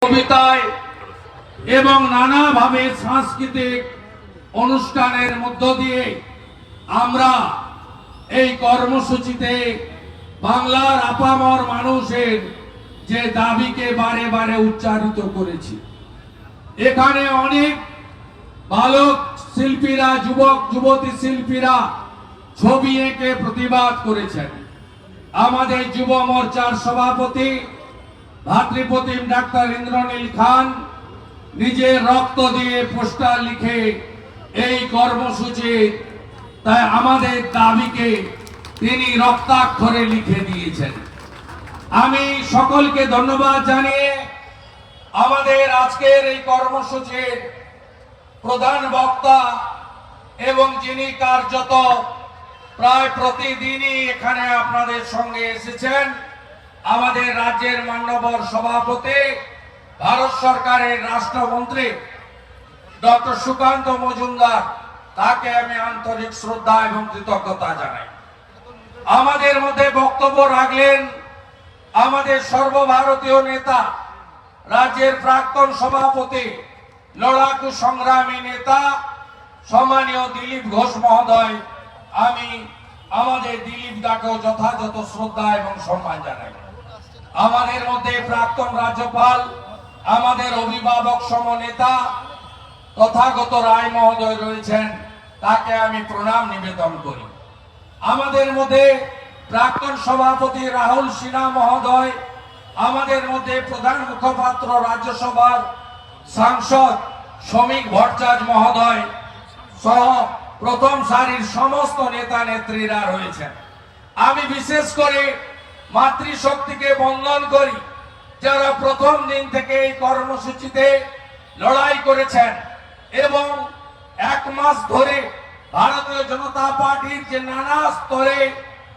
কবিতায় এবং নানাভাবে সাংস্কৃতিক অনুষ্ঠানের মধ্য দিয়ে আমরা এই কর্মসূচিতে বাংলার আপামর মানুষের যে দাবিকে বারে বারে উচ্চারিত করেছি। এখানে অনেক বালক শিল্পীরা, যুবক যুবতী শিল্পীরা ছবি এঁকে প্রতিবাদ করেছেন। আমাদের যুব মোর্চার সভাপতি ভাতৃপ্রতিম ডাক্তার ইন্দ্রনীল খান নিজের রক্ত দিয়ে পোস্টার লিখে এই কর্মসূচি তাই আমাদের দাবিকে তিনি রক্তাক্ষরে লিখে দিয়েছেন। আমি সকলকে ধন্যবাদ জানিয়ে আমাদের আজকের এই কর্মসূচির প্রধান বক্তা এবং যিনি কার্যত প্রায় প্রতিদিনই এখানে আপনাদের সঙ্গে এসেছেন, আমাদের রাজ্যের মাননীয় সভাপতি ভারত সরকারের রাষ্ট্রমন্ত্রী ডক্টর সুকান্ত মজুমদার, তাকে আমি আন্তরিক শ্রদ্ধা এবং কৃতজ্ঞতা জানাই। আমাদের মধ্যে বক্তব্য রাখলেন আমাদের সর্বভারতীয় নেতা, রাজ্যের প্রাক্তন সভাপতি, লড়াকু সংগ্রামী নেতা সম্মানীয় দিলীপ ঘোষ মহোদয়। আমি আমাদের দিলীপ দাকেও যথাযথ শ্রদ্ধা এবং সম্মান জানাই। আমাদের মধ্যে প্রাক্তন রাজ্যপাল, আমাদের অভিভাবক সমনেতা তথাগত রায় মহোদয় রয়েছেন, তাকে আমি প্রণাম নিবেদন করি। আমাদের মধ্যে প্রাক্তন সভাপতি রাহুল সিনহা মহোদয়, আমাদের মধ্যে প্রধান মুখপাত্র রাজ্যসভার সাংসদ শ্রমিক ভট্টাচার্য মহোদয় সহ প্রথম সারির সমস্ত নেতা নেত্রীরা রয়েছেন। আমি বিশেষ করে মাতৃশক্তিকে বন্দন করি, যারা প্রথম দিন থেকে এই কর্মসূচিতে লড়াই করেছেন এবং এক মাস ধরে ভারতীয় জনতা পার্টির যে নানা স্তরে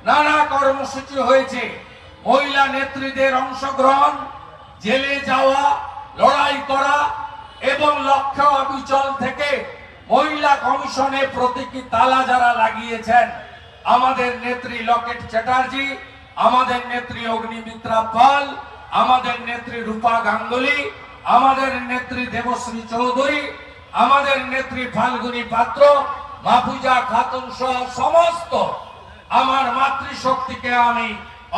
নানা কর্মসূচি হয়েছে, মহিলা নেত্রীদের অংশগ্রহণ, জেলে যাওয়া, লড়াই করা এবং লক্ষ্য অবিচল থেকে মহিলা কমিশনে প্রতীকী তালা যারা লাগিয়েছেন, আমাদের নেত্রী লকেট চ্যাটার্জি, আমাদের নেত্রী অগ্নিমিত্রা পাল, আমাদের নেত্রী রূপা গাঙ্গুলি, আমাদের নেত্রী দেবশ্রী চৌধুরী, আমাদের নেত্রী ফাল্গুনী পাত্র, মাহফুজা খাতুন সহ সমস্ত আমার মাতৃশক্তিকে আমি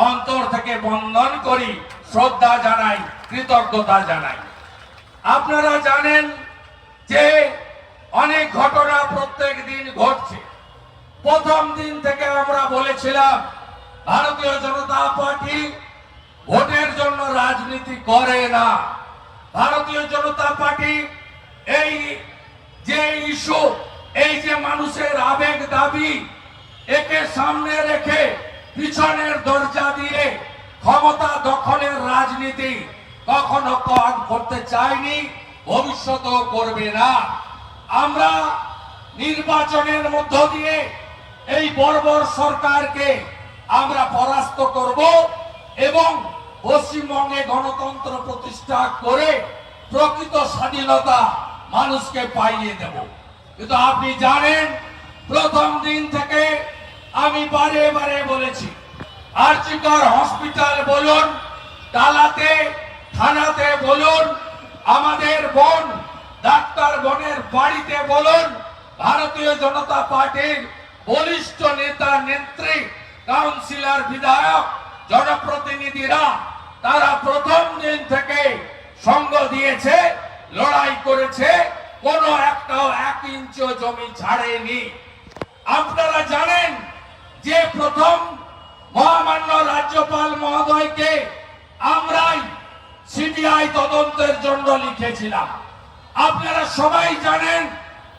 অন্তর থেকে বন্দন করি, শ্রদ্ধা জানাই, কৃতজ্ঞতা জানাই। আপনারা জানেন যে অনেক ঘটনা প্রত্যেক দিন ঘটছে। প্রথম দিন থেকে আমরা বলেছিলাম ভারতীয় জনতা পার্টি ভোটের জন্য রাজনীতি করে না। ভারতীয় জনতা পার্টি এই যে ইস্যু, এই যে মানুষের আবেগ দাবি, একে সামনে রেখে পিছনের দরজা দিয়ে ক্ষমতা দখলের রাজনীতি কখনো করতে চায়নি, ভবিষ্যতেও করবে না। আমরা নির্বাচনের মধ্য দিয়ে এই বর্বর সরকারকে আমরা পরাস্ত করব এবং পশ্চিমবঙ্গে গণতন্ত্র প্রতিষ্ঠা করে প্রকৃত স্বাধীনতা মানুষকে পাইয়ে দেব। কিন্তু আপনি জানেন, প্রথম দিন থেকে আমি বারে বারে বলেছি, আরজিকর হসপিটাল বলুন, টালাতে থানাতে বলুন, আমাদের বোন ডাক্তার বোনের বাড়িতে বলুন, ভারতীয় জনতা পার্টির বলিষ্ঠ নেতা নেত্রী, কাউন্সিলর, বিধায়ক, জনপ্রতিনিধিরা তারা প্রথম দিন থেকে সঙ্গ দিয়েছে, লড়াই করেছে, কোনো একটাও 1 ইঞ্চিও জমি ছাড়েনি। আপনারা জানেন যে প্রথম মহামান্য রাজ্যপাল মহোদয়কে আমরাই সিবিআই তদন্তের জন্য লিখেছিলাম। আপনারা সবাই জানেন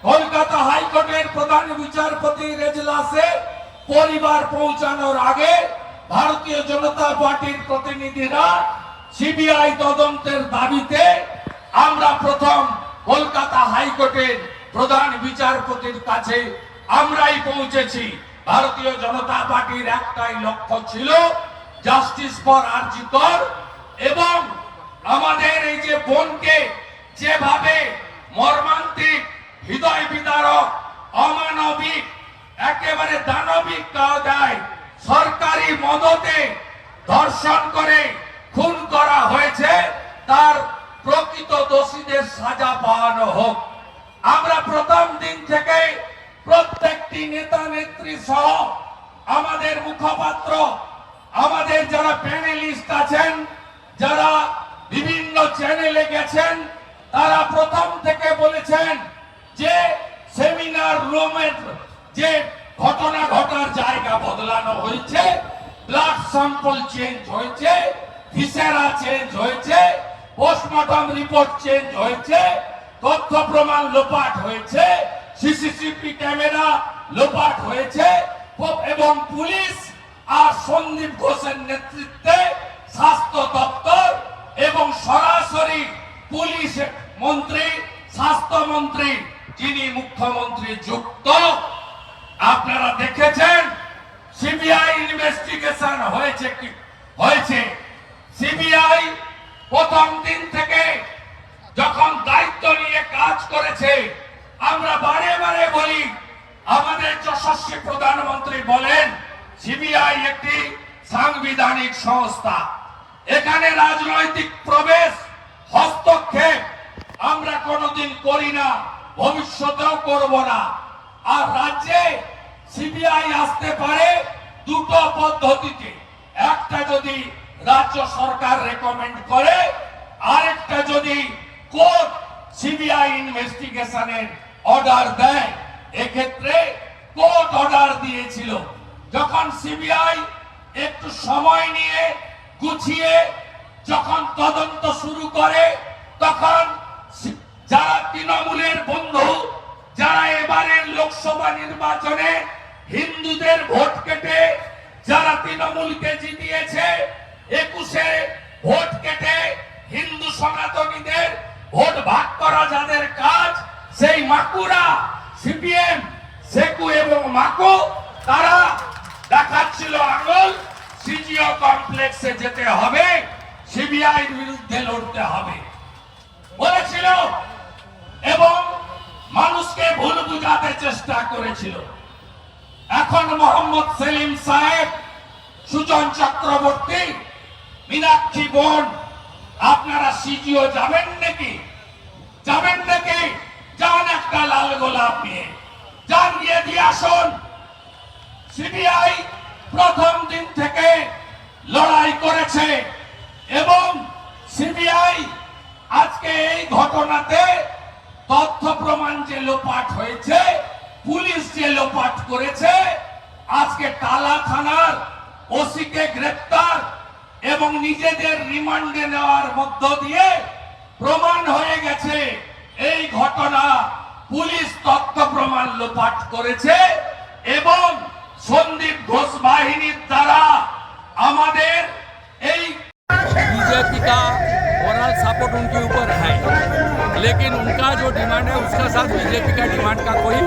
কলকাতা হাইকোর্টের প্রধান বিচারপতির এজলাসে পরিবার পৌঁছানোর আগে ভারতীয় জনতা পার্টির প্রতিনিধিরা সিবিআই তদন্তের দাবিতে আমরা প্রথম কলকাতা হাইকোর্টের প্রধান বিচারপতির কাছে আমরাই পৌঁছেছি। ভারতীয় জনতা পার্টির একটাই লক্ষ্য ছিল, জাস্টিস ফর আরজি কর, এবং আমাদের এই যে বোনকে যেভাবে মর্মান্তিক, হৃদয় বিদারক, অমানবিক, একেবারে দানবিক কায়দায় সরকারি মদতে ধর্ষণ করে খুন করা হয়েছে, তার প্রকৃত দোষীদের সাজা পাওয়ানো হোক। আমরা প্রথম দিন থেকে প্রত্যেকটি নেতা নেত্রী সহ আমাদের মুখপাত্র, আমাদের যারা প্যানেলিস্ট আছেন, যারা বিভিন্ন চ্যানেলে গেছেন, তারা প্রথম থেকে বলেছেন যে সেমিনার রুমের যে ঘটনা ঘটার জায়গা বদলানো হয়েছে, ব্লাড স্যাম্পল চেঞ্জ হয়েছে, ভিসেরা চেঞ্জ হয়েছে, পোস্টমর্টম রিপোর্ট চেঞ্জ হয়েছে, তথ্য প্রমাণ লোপাট হয়েছে, সিসিটিভি ক্যামেরা লোপাট হয়েছে এবং পুলিশ আর সন্দীপ ঘোষের নেতৃত্বে স্বাস্থ্য দপ্তর এবং সরাসরি পুলিশ মন্ত্রী, স্বাস্থ্যমন্ত্রী যিনি মুখ্যমন্ত্রী যুক্ত, আপনারা দেখেছেন সিবিআই ইনভেস্টিগেশন হয়েছে কি হয়েছে। সিবিআই প্রথম দিন থেকে যখন দায়িত্ব নিয়ে কাজ করেছে, আমরা বারে বারে বলি, আমাদের যশস্বী প্রধানমন্ত্রী বলেন সিবিআই একটি সাংবিধানিক সংস্থা, এখানে রাজনৈতিক প্রবেশ হস্তক্ষেপ আমরা কোনোদিন করি না, ভবিষ্যতেও করব না। আর রাজ্যে সিবিআই আসতে পারে দুটো পদ্ধতিতে, একটা যদি রাজ্য সরকার রেকমেন্ড করে, আরেকটা যদি কোর্ট সিবিআই ইনভেস্টিগেশনের অর্ডার দেয়। এক্ষেত্রে কোর্ট অর্ডার দিয়েছিল। যখন সিবিআই একটু সময় নিয়ে গুছিয়ে যখন তদন্ত শুরু করে, তখন যারা তৃণমূলের বন্ধু, যারা এবারের লোকসভা নির্বাচনে হিন্দুদের ভোট কেটে যারা তৃণমূলকে জিতিয়েছে, 21-এ ভোট কেটে হিন্দু সনাতনীদের ভোট ভাগ করা যাদের কাজ, সেই মাকুরা সিপিএম, সেকু এবং মাকু, তারা দেখাচ্ছিল আঙুল, সিজিও কমপ্লেক্সে যেতে হবে, সিবিআই বিরুদ্ধে লড়তে হবে বলেছিল এবং মানুষকে ভুল বুঝাতে চেষ্টা করেছিল। এখন মোহাম্মদ সেলিম সাহেব, সুজন চক্রবর্তী, মীনাক্ষী বোন, আপনারা সিজিও যাবেন নাকি? যাবেন নাকি? যান একটা লাল গোলাপ নিয়ে যান, গিয়ে দিয়ে আসুন। সিবিআই প্রথম দিন থেকে লড়াই করেছে এবং সিবিআই আজকে এই ঘটনাতে তথ্য প্রমাণ যে লোপাট হয়েছে, পুলিশ যে লোপাট করেছে, আজকে টালা থানার ওসিকে গ্রেপ্তার এবং নিজেদের রিমান্ডে নেওয়ার মধ্য দিয়ে প্রমাণ হয়ে গেছে এই ঘটনা পুলিশ তথ্য প্রমাণ লোপাট করেছে এবং সন্দীপ ঘোষ বাহিনীর দ্বারা আমাদের এই बीजेपी का ओवरऑल सपोर्ट उनके ऊपर है, लेकिन उनका जो डिमांड है उसके साथ बीजेपी का डिमांड का कोई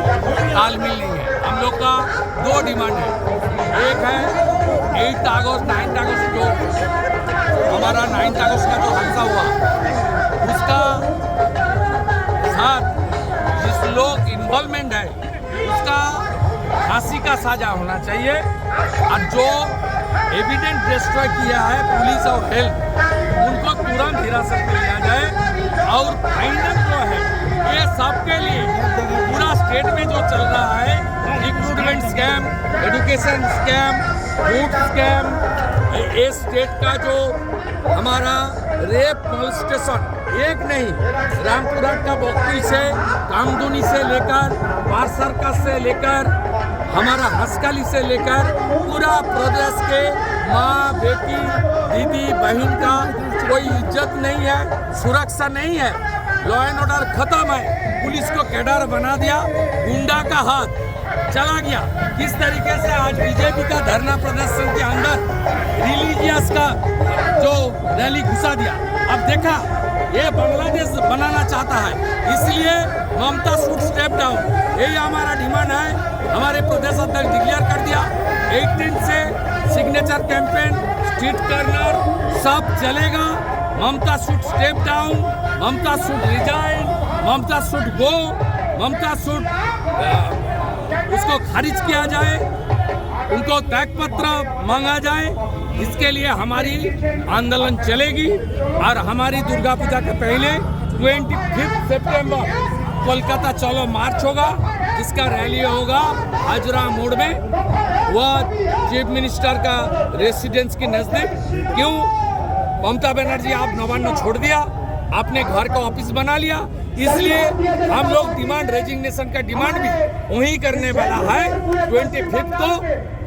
तालमेल नहीं है। हम लोग का दो डिमांड है, एक है 8 अगस्त 9 अगस्त जो हमारा 9 अगस्त का जो हादसा हुआ, उसका साथ जिस लोग इन्वॉल्वमेंट है उसका फांसी का सजा होना चाहिए और जो एविडेंस डिस्ट्रॉय किया है पुलिस और हेल्थ, उनको तुरंत हिरासत में लिया जाए। और फाइनल जो है ये सबके लिए पूरा स्टेट में जो चल रहा है, recruitment scam, education scam, food scam, ये स्टेट का जो हमारा रेप मोलेस्टेशन, एक नहीं, रामपुरा का बस्ती से, कामदुनी से लेकर पारसरका से लेकर हमारा हंसकाली से लेकर पूरा प्रदेश के माँ, बेटी, दीदी, बहन का कोई इज्जत नहीं है, सुरक्षा नहीं है, लॉ एंड ऑर्डर खत्म है, पुलिस को कैडर बना दिया, गुंडा का हाथ चला गया। किस तरीके से आज बीजेपी का धरना प्रदर्शन के अंदर रिलीजियस का जो रैली घुसा दिया, अब देखा ये बांग्लादेश बनाना चाहता है, इसलिए ममता शुड स्टेप डाउन, यही हमारा डिमांड है। हमारे प्रदेश अध्यक्ष डिक्लेयर कर दिया 18 से सिग्नेचर कैंपेन, स्ट्रीट कर्नर सब चलेगा। Mamata should step down, Mamata should resign, Mamata should go, Mamata should उसको खारिज किया जाए, उनको त्यागपत्र मांगा जाए, इसके लिए हमारी आंदोलन चलेगी और हमारी दुर्गा पूजा के पहले 25 सितंबर कोलकाता चलो मार्च होगा, जिसका रैली होगा हाजरा मोड़ में, वह चीफ मिनिस्टर का रेसिडेंस के नज़दीक। क्यों ममता बनर्जी आप नवान्न छोड़ दिया, आपने घर का ऑफिस बना लिया, इसलिए हम लोग डिमांड रेजिग्नेशन का डिमांड भी वहीं करने वाला है। 25 को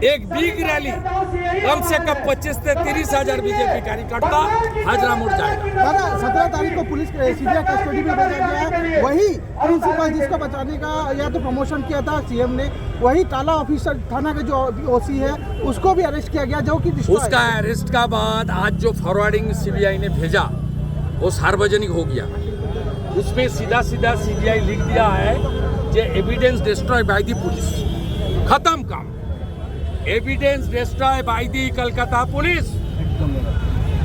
एक बिग रैली कम से कम 25 से 30 हजार बीजेपी कार्यकर्ता हाजरा मोड़ जाएगा। दादा 17 तारीख को पुलिस सीबीआई कस्टडी में भेजा गया है, वही प्रिंसिपल जिसको बचाने का या तो प्रमोशन किया था सीएम ने, वही काला ऑफिसर थाना के जो ओसी है उसको भी अरेस्ट किया गया, जो कि उसका अरेस्ट का बाद आज जो फॉरवर्डिंग सीबीआई ने भेजा वो सार्वजनिक हो गया। उसमें सीधा सीबीआई लिख दिया है कि evidence destroy by the police, खत्म काम। Evidence destroy by the Calcutta police.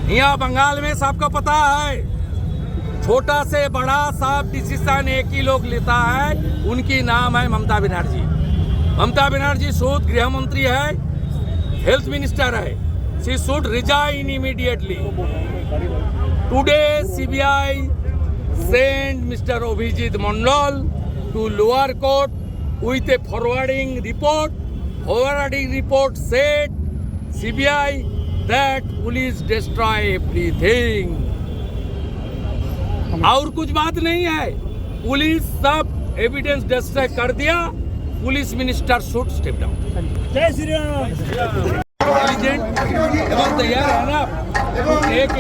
यहाँ बंगाल में सबको पता है, छोटा से बड़ा सब डिसीजन एक ही लोग लेता है, उनकी नाम है ममता बनर्जी। ममता बनर्जी शुद्ध गृह मंत्री है, हेल्थ मिनिस्टर है, she should resign immediately. Today CBI sent Mr. Abhijit Mondal to lower court with a forwarding report. Forwarding report said CBI that police destroy everything. और कुछ बात नहीं है, पुलिस सब एविडेंस डिस्ट्रॉय कर दिया, police minister should step down. जय श्री राम। এবং তৈয়ার হ্যাঁ এক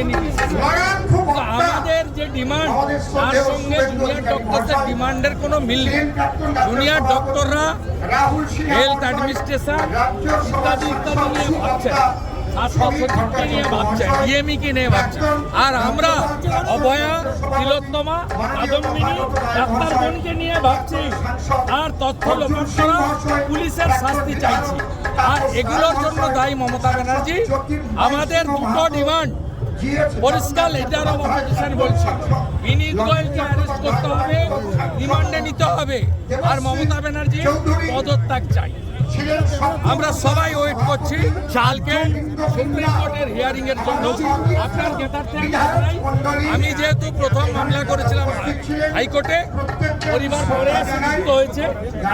আমাদের যে ডিমান্ড তার সঙ্গে জুনিয়র ডক্টরদের ডিমান্ডের কোনো মিল নেই। জুনিয়র ডক্টররা হেলথ অ্যাডমিনিস্ট্রেশন ইত্যাদি ইত্যাদি নিয়ে ভাবছেন, স্বাস্থ্য নিয়ে ভাবছেন, ডিএমই নিয়ে ভাবছেন, আর আমরা অভয়া, তিলোত্তমা, কাদম্বিনী, ডাক্তারগণকে নিয়ে ভাবছি, আর তথ্য লোপান্তরা, পুলিশের শাস্তি চাইছি। আর এগুলোর জন্য দায়ী মমতা ব্যানার্জি। আমাদের দুটো ডিমান্ড পরিষ্কার লিডার অফ অপোজিশন বলছে, বিনীত গোয়েলকে অ্যারেস্ট করতে হবে, রিমান্ডে নিতে হবে, আর মমতা ব্যানার্জি পদত্যাগ চাই। আমরা সবাই ওয়েট করছি কালকে সুপ্রিম কোর্টের হিয়ারিং এর জন্য। আপনার জ্ঞাতার্থে আমি যেহেতু প্রথম মামলা করেছিলাম হাইকোর্টে, পরিবার পরে মুক্ত হয়েছে,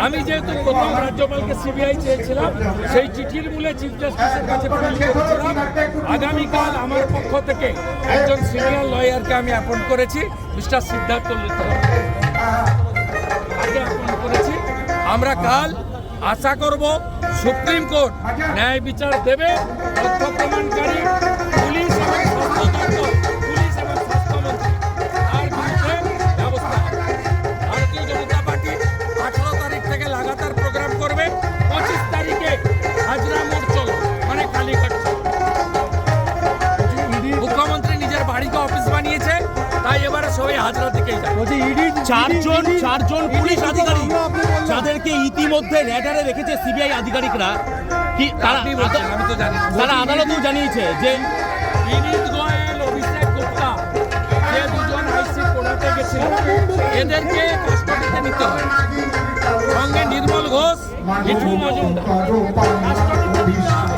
আমি যেহেতু প্রথম রাজ্যপালকে সিবিআই চেয়েছিলাম, সেই চিঠির মূলে চিফ জাস্টিসের কাছে ফাইল করেছিলাম। আগামীকাল আমার পক্ষ থেকে একজন সিনিয়র লয়ারকে আমি অ্যাপয়েন্ট করেছি, মিস্টার সিদ্ধার্থ লুথরা অ্যাপয়েন্ট করেছি। আমরা কাল আশা করব সুপ্রিম কোর্ট ন্যায় বিচার দেবে, তথ্য প্রমাণকারী পুলিশ এবং স্বাস্থ্যমন্ত্রী তার বিরুদ্ধে ব্যবস্থা। ভারতীয় জনতা পার্টি 18 তারিখ থেকে লাগাতার প্রোগ্রাম করবে, 25 তারিখে হাজরা মোড় চলো, মানে কালীঘাট চলো। মুখ্যমন্ত্রী নিজের বাড়িকে অফিস বানিয়েছে, তাই এবারে সবাই হাজরা দিকেই যায়। চারজন পুলিশ আধিকারিক যাদেরকে ইতিমধ্যে র্যাডারে রেখেছে সিবিআই আধিকারিকরা, কি তারা আমি তো জানি না, তারা আদালতেও জানিয়েছে যে বিনীত গোয়েল, অভিষেক গুপ্তা, যে দুজন আইসি পড়াতে গেছিল, এদেরকে কাস্টডিতে নিতে হবে। সঙ্গে নির্মল ঘোষ, মিঠু মজুমদার কাস্টডিতে নিতে হবে।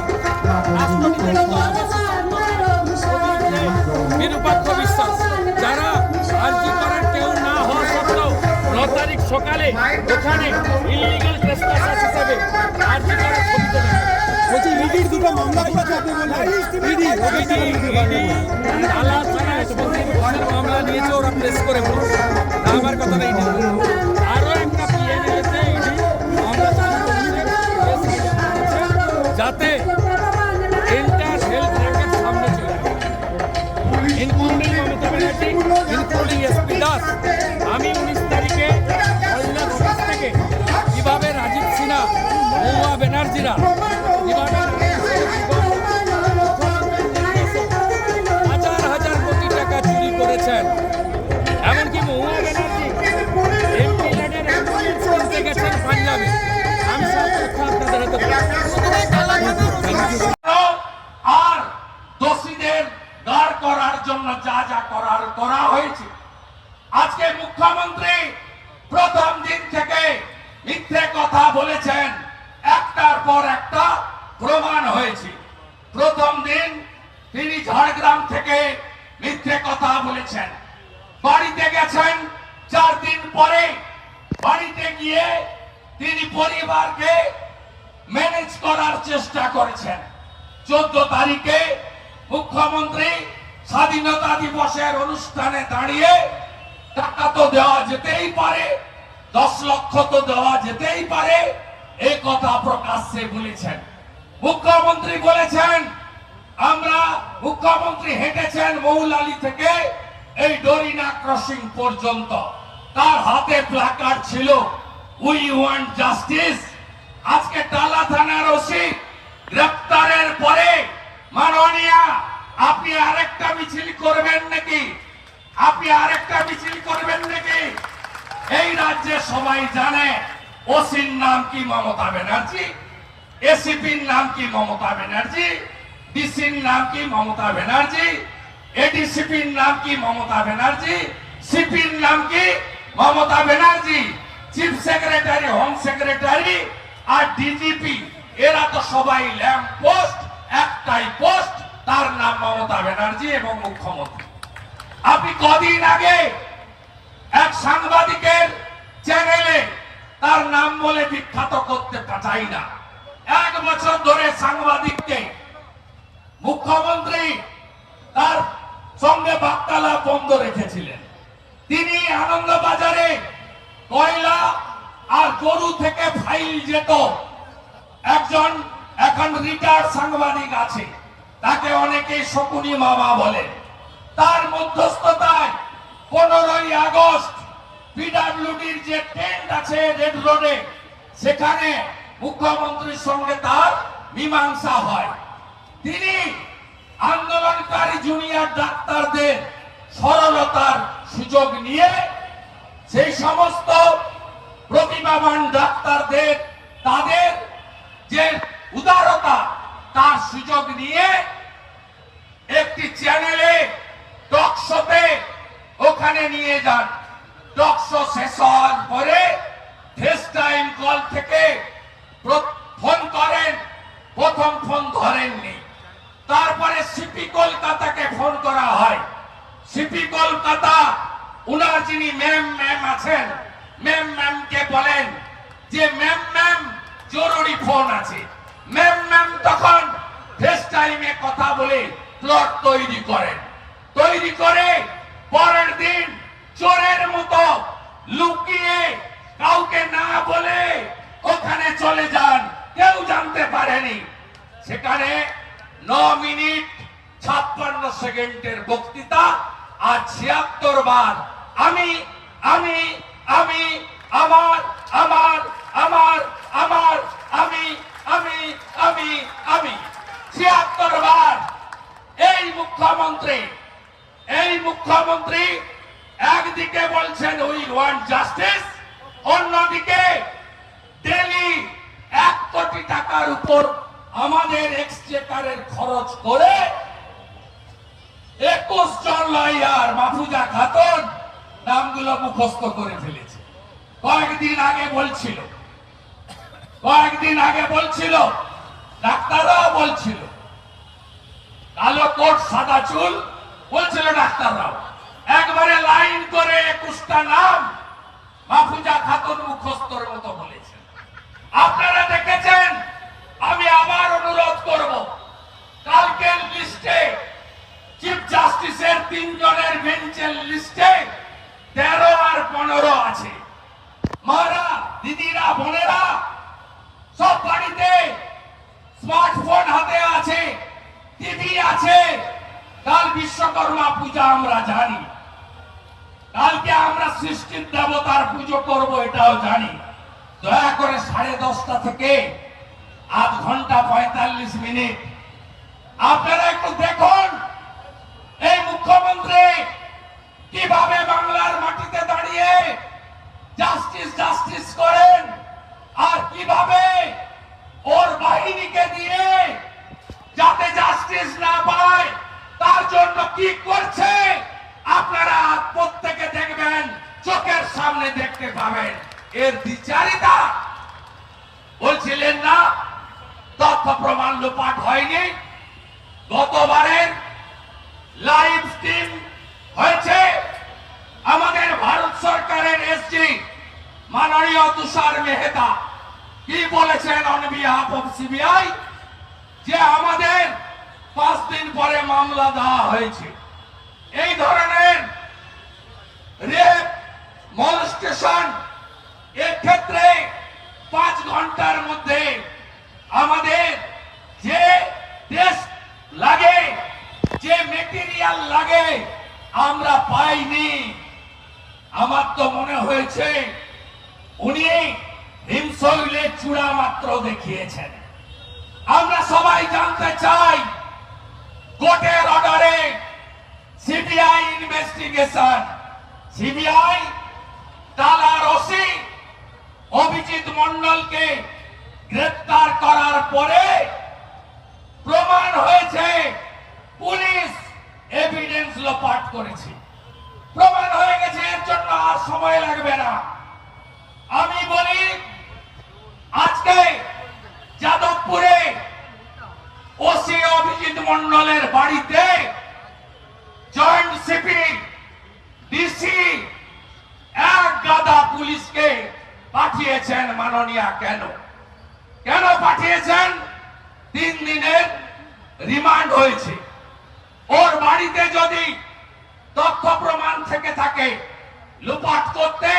কাস্টডিতে নিতে হবে নিরপেক্ষ বিশ্বাস, যারা আর্জি করার কেউ না হওয়া সত্ত্বেও 9 তারিখ সকালে ওখানে ইলিগাল ট্রেসপাসার হিসেবে আর্জি করার ছবি তুলে বলছি ইডির দুটো মামলা করেছে, আপনি বললেন মামলা নিয়েছে, ওরা প্রেস করে বলছে, আমার কথা নেই। আরো একটা পিএনএলতে ইডি মামলা চালু করেছে, যাতে এন্টার হেলথ র্যাকেট সামনে চলে আসে, including Mamata Banerjee, including SP Das. আমি 19 তারিখে হলদিয়া অফিস থেকে কিভাবে রাজীব সিনহা, মহুয়া ব্যানার্জিরা কিভাবে হাজার হাজার কোটি টাকা চুরি করেছেন, এমনকি মহুয়া ব্যানার্জি এমপি ল্যাডের অ্যাম্বুলেন্স কিনতে গেছেন পাঞ্জাবে। আমি সব তথ্য আপনাদের হাতে আর দোষীদের দাঁড় করার জন্য যা যা করার করা হয়েছে। আজকে মুখ্যমন্ত্রী প্রথম দিন থেকে মিথ্যে কথা বলেছেন, একটার পর একটা প্রমাণ হয়েছে। প্রথম দিন তিনি ঝাড়গ্রাম থেকে মিথ্যে কথা বলেছেন। বাড়িতে গেছেন 4 দিন পরে, বাড়িতে গিয়ে তিনি পরিবারকে ম্যানেজ করার চেষ্টা করেছেন। 14 তারিখে মুখ্যমন্ত্রী স্বাধীনতা দিবসের অনুষ্ঠানে দাঁড়িয়ে টাকা তো দেওয়া যেতেই পারে, 10 লক্ষ তো দেওয়া যেতেই পারে, এই কথা প্রকাশ্যে বলেছেন। মুখ্যমন্ত্রী বলেছেন, মুখ্যমন্ত্রী হেঁটেছেন মৌলালি থেকে এই ডরিনা ক্রসিং পর্যন্ত, তার হাতে প্ল্যাকার্ড ছিল উই ওয়ান্ট জাস্টিস। আজকে টালা থানার ওসি গ্রেপ্তারের পরে মাননীয়া আপনি আরেকটা মিছিল করবেন নাকি? আপনি আরেকটা মিছিল করবেন নাকি? এই রাজ্যে সবাই জানে ওসির নাম কি মমতা ব্যানার্জি, এসিপির নাম কি মমতা ব্যানার্জি, ডিসির নাম কি মমতা ব্যানার্জি, এডিসিপির নাম কি মমতা ব্যানার্জি, সিপির নাম কি Mamata Banerjee, chief secretary, home secretary আর ডিজিপি, এরা তো সবাই ল্যাম্প পোস্ট, একটাই পোস্ট, তার নাম মমতা ব্যানার্জি এবং মুখ্যমন্ত্রী। আপনি কদিন আগে এক সাংবাদিকের চ্যানেলে তার নাম বলে বিখ্যাত করতে চাই না, 1 বছর ধরে সাংবাদিককে মুখ্যমন্ত্রী তার সঙ্গে বার্তালাপ বন্ধ রেখেছিলেন। তিনি আনন্দবাজারে কয়লা আর গরু থেকে ফাইল যেত, একজন এখন রিটায়ার্ড সাংবাদিক আছে, তাকে অনেকে শকুনি মামা বলে, তার মধ্যস্থতায় 15ই আগস্ট পিডব্লিউডির যে টেন্ট আছে রেড রোডে, সেখানে মুখ্যমন্ত্রীর সঙ্গে তার মীমাংসা হয়। তিনি আন্দোলনকারী জুনিয়র ডাক্তারদের সরলতার সুযোগ নিয়ে সেই সমস্ত প্রতিভাবান ডাক্তারদের তাদের যে উদারতা তার সুযোগ নিয়ে একটি চ্যানেলে টক শোতে ওখানে নিয়ে যান। টক শো শেষ হওয়ার পরে ফেস টাইম কল থেকে ফোন করেন, প্রথম ফোন ধরেননি, তারপরে সিপি কলকাতাকে ফোন করা হয়। সিপি কলকাতা উনার যিনি ম্যাম আছেন, ম্যামকে বলেন যে ম্যাম জরুরি ফোন আছে। ম্যাম তখন ফেস টাইমে কথা বলে প্লট তৈরি করেন, তৈরি করে পরের দিন চোরের মতো লুকিয়ে কাউকে না বলে ওখানে চলে যান, কেউ জানতে পারেনি। সেখানে 9 মিনিট 56 সেকেন্ডের বক্তৃতা আর 76 বার আমি আমি আমি আমার আমার আমার আমার আমি আমি আমি আমি 76 বার এই মুখ্যমন্ত্রী একদিকে বলছেন উই ওয়ান্ট জাস্টিস, অন্যদিকে ডেলি 1 কোটি টাকার উপর আমাদের এক্সচেকারের খরচ করে 21 জন লয়ার, মাহফুজা খাতুন নামগুলো মুখস্থ করে ফেলেছে। কয়েকদিন আগে বলছিল ডাক্তাররাও বলছিল, কালো কোট সাদা চুল বলছিল ডাক্তাররাও, একবারে লাইন করে 21টা নাম মাহফুজা খাতুন মুখস্থর মতো বলেছেন। আপনারা দেখেছেন। আমি আবার অনুরোধ করব, কালকের লিস্টে চিফ জাস্টিসের 3 জনের বেঞ্চের লিস্টে 13 আর 15 আছে। মারা, দিদিরা, বোনেরা সব বাড়িতে স্মার্টফোন হাতে আছে, টিভি আছে। কাল বিশ্বকর্মা পূজা আমরা জানি, কালকে আমরা সৃষ্টির দেবতার পুজো করব এটাও জানি। দয়া করে 10:30 থেকে 8 ঘন্টা 45 মিনিট আপনারা একটু দেখুন এই মুখ্যমন্ত্রী কিভাবে বাংলার মাটিতে দাঁড়িয়ে জাস্টিস করেন, আর কিভাবে ওর বাহিনীকে দিয়ে যাতে জাস্টিস না পায় তার জন্য কি করছে আপনারা প্রত্যেকে দেখবেন, চোখের সামনে দেখতে পাবেন। এর বিচারিতা বলছিলেন না তথ্য প্রমাণ লোপাট হয়নি, গতবারের লাইভ স্ট্রিম হয়েছে। আমাদের ভারত সরকারের এসজি মাননীয় তুষার মেহতা কি বলেছেন অন বিহাফ অফ সিবিআই, যে আমাদের 5 দিন পরে মামলা দেওয়া হয়েছে। এই ধরনের রেপ, মলস্টেশন এর ক্ষেত্রে 5 ঘন্টার মধ্যে আমাদের যে টেস্ট লাগে, যে মেটেরিয়াল লাগে আমরা পাইনি। আমার তো মনে হয়েছে উনি হিমশৈলের চূড়া মাত্র দেখিয়েছেন। আমরা সবাই জানতে চাই কোর্টের অর্ডারে সিবিআই ইনভেস্টিগেশন, সিবিআই টালার ওসি অভিজিৎ মন্ডলকে গ্রেফতার করার পরে প্রমাণ হয়েছে পুলিশ এভিডেন্স লোপাট করেছে। প্রমাণ হয়ে গেছে, এর জন্য আর সময় লাগবে না। আমি বলি আজকে যাদবপুরে ওসি অভিজিৎ মন্ডলের বাড়িতে জয়েন্ট সিপি ডিসি এক গাদা পুলিশকে পাঠিয়েছেন মাননীয়া। কেন পাঠিয়েছেন? 3 দিনের রিমান্ড হয়েছে। ওর বাড়িতে যদি তথ্য প্রমাণ থেকে থাকে লুপাট করতে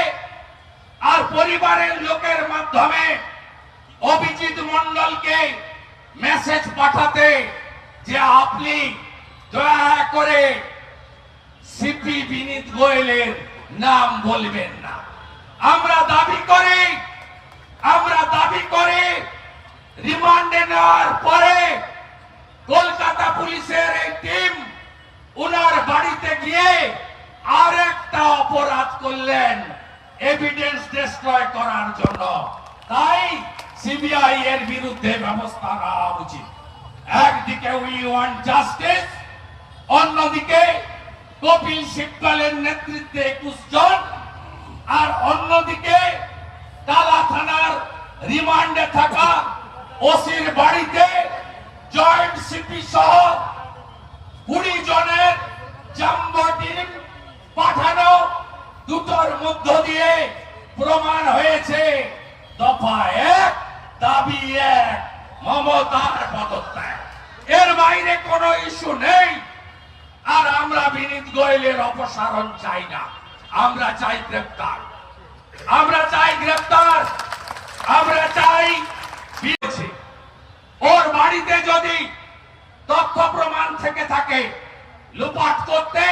আর পরিবারের লোকের মাধ্যমে অভিজিৎ মন্ডলকে মেসেজ পাঠাতে যে আপনি দয়া করে সিপি বিনীত গোয়েলের নাম বলবেন না। আমরা দাবি করি রিমান্ডে নেওয়ার পরে কলকাতা পুলিশের এই টিম উনার বাড়িতে গিয়ে আর একটা অপরাধ করলেন, এভিডেন্স ডিস্ট্রয় করার জন্য। তাই সিবিআই এর বিরুদ্ধে ব্যবস্থা নেওয়া উচিত। একদিকে উই ওয়ান্ট জাস্টিস, অন্যদিকে কপিল সিব্বলের নেতৃত্বে 21 জন, আর অন্যদিকে টালা থানার রিমান্ডে থাকা ওসির বাড়িতে জয়েন্ট সিপি সহ 20 জনের জাম্বো টিম পাঠানো। দুটোর মধ্য দিয়ে প্রমাণ হয়েছে দফা 1 দাবি 1 মমতার পদত্যাগ। এর বাইরে কোনো ইস্যু নেই। আর আমরা বিনীত গোয়েলের অপসারণ চাই না, আমরা চাই গ্রেফতার। আমরা চাই ওর বাড়িতে যদি তথ্য প্রমাণ থেকে থাকে লুপাট করতে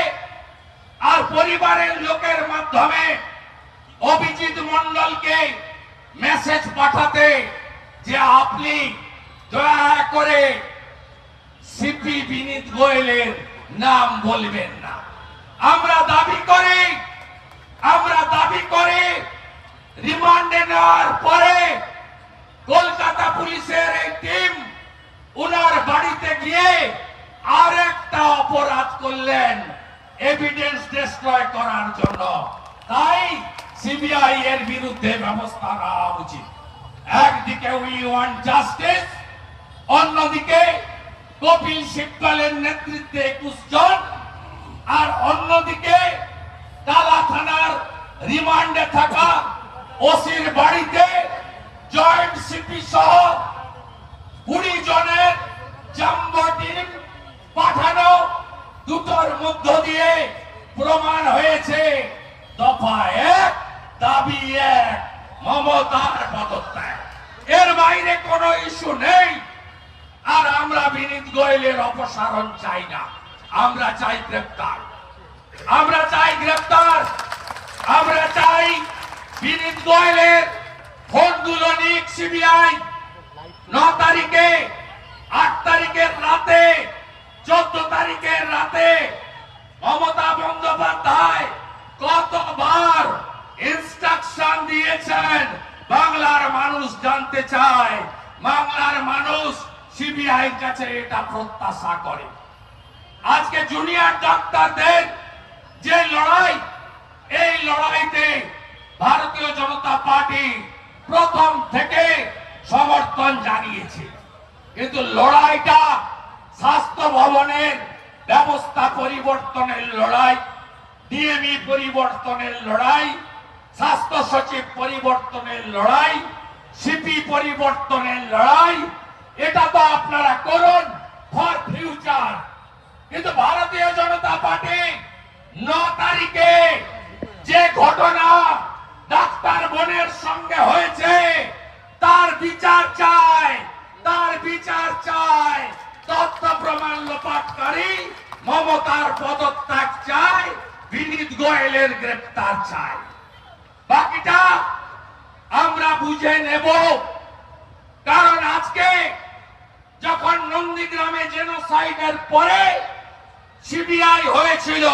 আর পরিবারের লোকের মাধ্যমে অভিজিৎ মন্ডলকে মেসেজ পাঠাতে যে আপনি দয়া করে সিপি বিনীত গোয়েলের নাম বলবেন না। আমরা দাবি করি রিমান্ডে নেওয়ার পরে কলকাতা পুলিশের এই টিম উনার বাড়িতে গিয়ে আর একটা অপরাধ করলেন, এভিডেন্স ডিস্ট্রয় করার জন্য। তাই সিবিআই এর বিরুদ্ধে ব্যবস্থা নেওয়া উচিত। একদিকে উই ওয়ান্ট জাস্টিস, অন্যদিকে কপিল সিব্বলের নেতৃত্বে 21 জন, আর অন্যদিকে টালা থানার রিমান্ডে থাকা ওসির বাড়িতে জয়েন্ট সিপি সহ 20 জনের জাম্বো টিম পাঠানো। দুটোর মধ্য দিয়ে প্রমাণ হয়েছে দফা 1 দাবি 1 মমতার পদত্যাগ। এর বাইরে কোনো ইস্যু নেই। আর আমরা বিনীত গোয়েলের অপসারণ চাই না, আমরা চাই গ্রেফতার। আমরা চাই বিনীত গোয়েলের ফোনগুলো নিক সিবিআই। 9 তারিখে, 8 তারিখের রাতে, 14 তারিখের রাতে মমতা বন্দ্যোপাধ্যায় কতবার ইনস্ট্রাকশন দিয়েছেন বাংলার মানুষ জানতে চায়। বাংলার মানুষ সিবিআই কাছে এটা প্রত্যাশা করে। আজকে জুনিয়র ডাক্তারদের যে লড়াই, এই লড়াইতে ভারতীয় জনতা পার্টি প্রথম থেকে সমর্থন জানিয়েছে, কিন্তু লড়াইটা স্বাস্থ্য ভবনের ব্যবস্থা পরিবর্তনের লড়াই, ডিএমই পরিবর্তনের লড়াই, স্বাস্থ্য সচিব পরিবর্তনের লড়াই, সিপি পরিবর্তনের লড়াই, এটা তো আপনারা করুন ফর ফিউচার। কিন্তু ভারতীয় জনতা পার্টি 9 তারিখে যে ঘটনা ডাক্তার বোনের সঙ্গে হয়েছে তার বিচার চায়, তার বিচার চায়। তথ্য প্রমাণ লোপাটকারী মমতার পদত্যাগ চায়, বিনীত গোয়েলের গ্রেপ্তার চায়। বাকিটা আমরা বুঝে নেব। কারণ আজকে যখন নন্দীগ্রামে জেনোসাইডের পরে সিবিআই হয়েছিল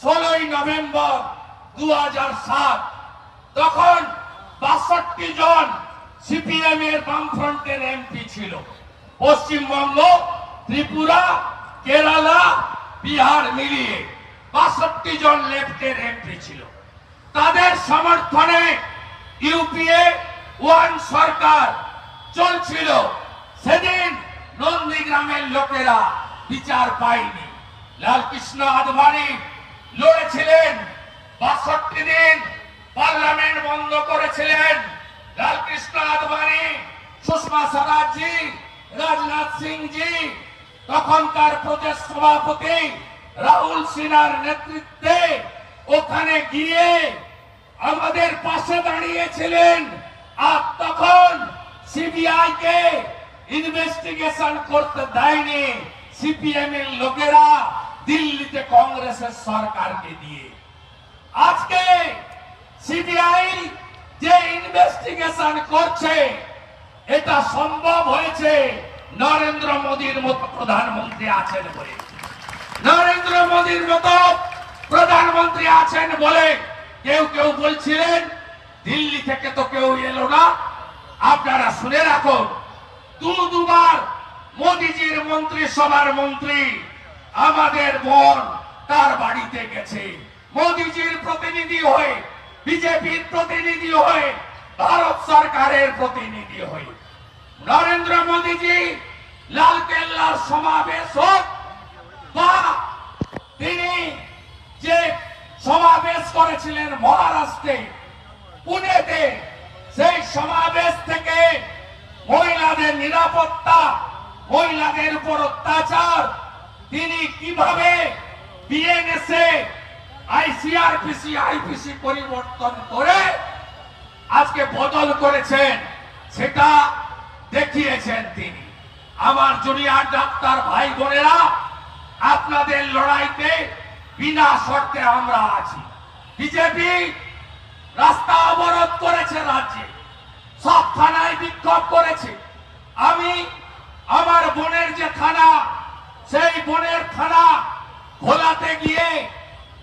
16ই নভেম্বর 2007, তখন 62 জন সিপিএম এর বামফ্রন্টের এমপি ছিল। পশ্চিমবঙ্গ, ত্রিপুরা, কেরালা, বিহার মিলিয়ে 62 জন লেফটের এমপি ছিল। তাদের সমর্থনে ইউপিএ 1 সরকার চলছিল। সেদিন নন্দীগ্রামের লোকেরা বিচার পায়নি। লালকৃষ্ণ আদবানি লড়েছিলেন, 62 দিন পার্লামেন্ট বন্ধ করেছিলেন। লালকৃষ্ণ আদবানি, সুষমা স্বরাজজি, রাজনাথ সিং জি, তখনকার প্রদেশ সভাপতি রাহুল সিনহার নেতৃত্বে ওখানে গিয়ে আমাদের পাশে দাঁড়িয়েছিলেন। আর তখন সিবিআই কে ইনভেস্টিগেশন করতে দেয়নি সিপিএম এর লোকেরা, দিল্লিতে কংগ্রেসের সরকারকে দিয়ে। আজকে সিবিআই যে ইনভেস্টিগেশন করছে এটা সম্ভব হয়েছে নরেন্দ্র মোদীর মতো প্রধানমন্ত্রী আছেন বলে। নরেন্দ্র মোদীর মতো প্রধানমন্ত্রী আছেন বলে কেউ কেউ বলছিলেন দিল্লি থেকে তো কেউ এলো না। আপনারা শুনে রাখুন, দুবার মোদীজির মন্ত্রিসভার মন্ত্রী আমাদের বোন তার বাড়িতে গেছে, মোদীজির প্রতিনিধি হয়ে, বিজেপির প্রতিনিধি হয়ে, ভারত সরকারের প্রতিনিধি হয়ে। নরেন্দ্র মোদীজি লালকেল্লার সমাবেশ হোক বা তিনি যে সমাবেশ করেছিলেন মহারাষ্ট্রে, পুনেতে, সেই সমাবেশ থেকে মহিলাদের নিরাপত্তা, মহিলাদের উপর অত্যাচার, তিনি কিভাবে বিএনএসএ, আইসিআরপিসি, আইপিসি পরিবর্তন করে আজকে বদল করেছেন সেটা দেখিয়েছেন তিনি। আমার জুনিয়র ডাক্তার ভাই বোনেরা, আপনাদের লড়াইতে বিনা শর্তে আমরা আছি। বিজেপি রাস্তা অবরোধ করেছে, রাজ্যে সব থানায় বিক্ষোভ করেছে। আমি আমার বোনের যে থানা, সেই বোনের থানা খোলাতে গিয়ে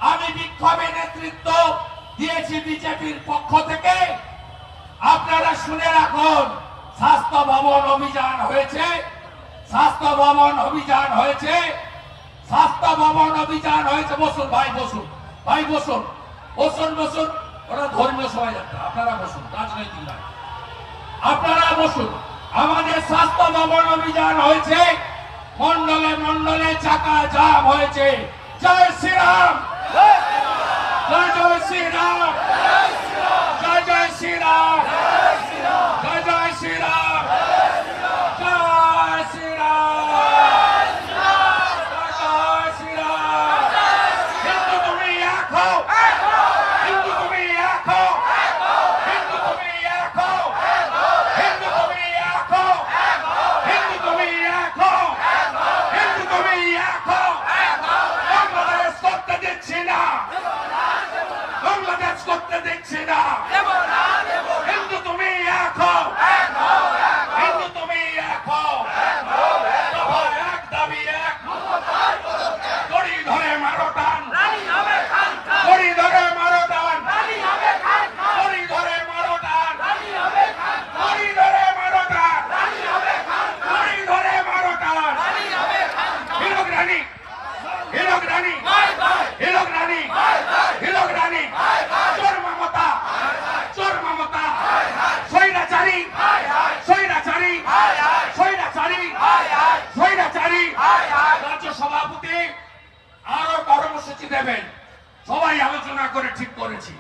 আমি বিক্ষোভে নেতৃত্ব দিয়েছি বিজেপির পক্ষ থেকে। আপনারা শুনে রাখুন, স্বাস্থ্য ভবন অভিযান হয়েছে, স্বাস্থ্য ভবন অভিযান হয়েছে, স্বাস্থ্য ভবন অভিযান হয়েছে। বসুন ভাই, বসুন ভাই, বসুন বসুন বসুন। ওরা ধর্মীয় শোভাযাত্রা, আপনারা বসুন, রাজনৈতিক নয়, আপনারা বসুন। আমাদের স্বাস্থ্য ভবন অভিযান হয়েছে, মন্ডলে মন্ডলে চাকা জাম হয়েছে। জয় শ্রীরাম, জয় জয় শ্রীরাম, জয় জয় শ্রীরাম, জয় জয় শ্রীরাম, জয় শ্রীরাম, জয় শ্রীরাম। হিন্দু তুমি এক হও, হিন্দু তুমি এক হও, হিন্দু তুমি এক হও, হিন্দু তুমি এক হও, হিন্দু তুমি এক হও, হিন্দু তুমি এক হও। বাংলাদেশ করতে দিচ্ছি না, বাংলাদেশ করতে দিচ্ছি না। হিন্দু তুমি এক হও, হিন্দু তুমি এক হও। দফা এক, দাবি এক, দড়ি ধরে মারো টান, দড়ি ধরে মারো টান, দড়ি ধরে মারো টান, দড়ি ধরে মারো টান, দড়ি ধরে মারো টান। হিরক রানী, হিরক রানী, হিরক রানী, হিরক রানী, চোর মমতা, চোর কর্মসূচি দেবেন, সবাই আলোচনা করে ঠিক করেছি।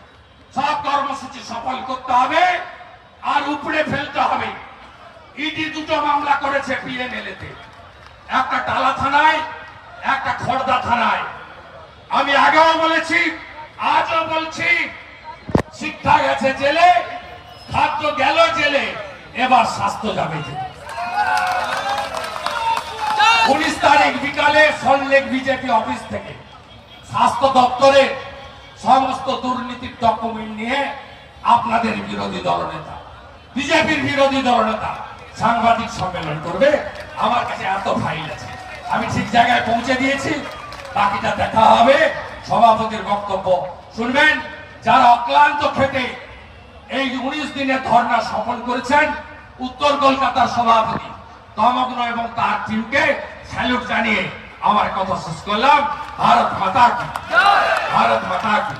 সব কর্মসূচি সফল করতে হবে আর উপড়ে ফেলতে হবে। ইডি দুটো মামলা করেছে পিএমএলএতে, একটা টালা থানায়, একটা খড়দা থানায়। আমি আগেও বলেছি, আজও বলছি, শিক্ষা গেছে জেলে, খাদ্য গেল জেলে, এবার স্বাস্থ্য যাবে জেলে। 19 তারিখ বিকালে সল্টলেক বিজেপি অফিস থেকে স্বাস্থ্য দপ্তরের সমস্ত দুর্নীতির ডকুমেন্ট নিয়ে আপনাদের বিরোধী দলনেতা, বিজেপির বিরোধী দলনেতা সাংবাদিক সম্মেলন করবে। আমার কাছে এত ফাইল আছে, আমি ঠিক জায়গায় পৌঁছে দিয়েছি, বাকিটা দেখা হবে। সভাপতির বক্তব্য শুনবেন। যারা অক্লান্ত খেটে এই 19 দিনের ধর্ণা সফল করেছেন, উত্তর কলকাতার সভাপতি তমগ্ন এবং তার টিমকে স্যালুট জানিয়ে আমার কথা শেষ করলাম। ভারত মাতা কি, ভারত মাতা কি।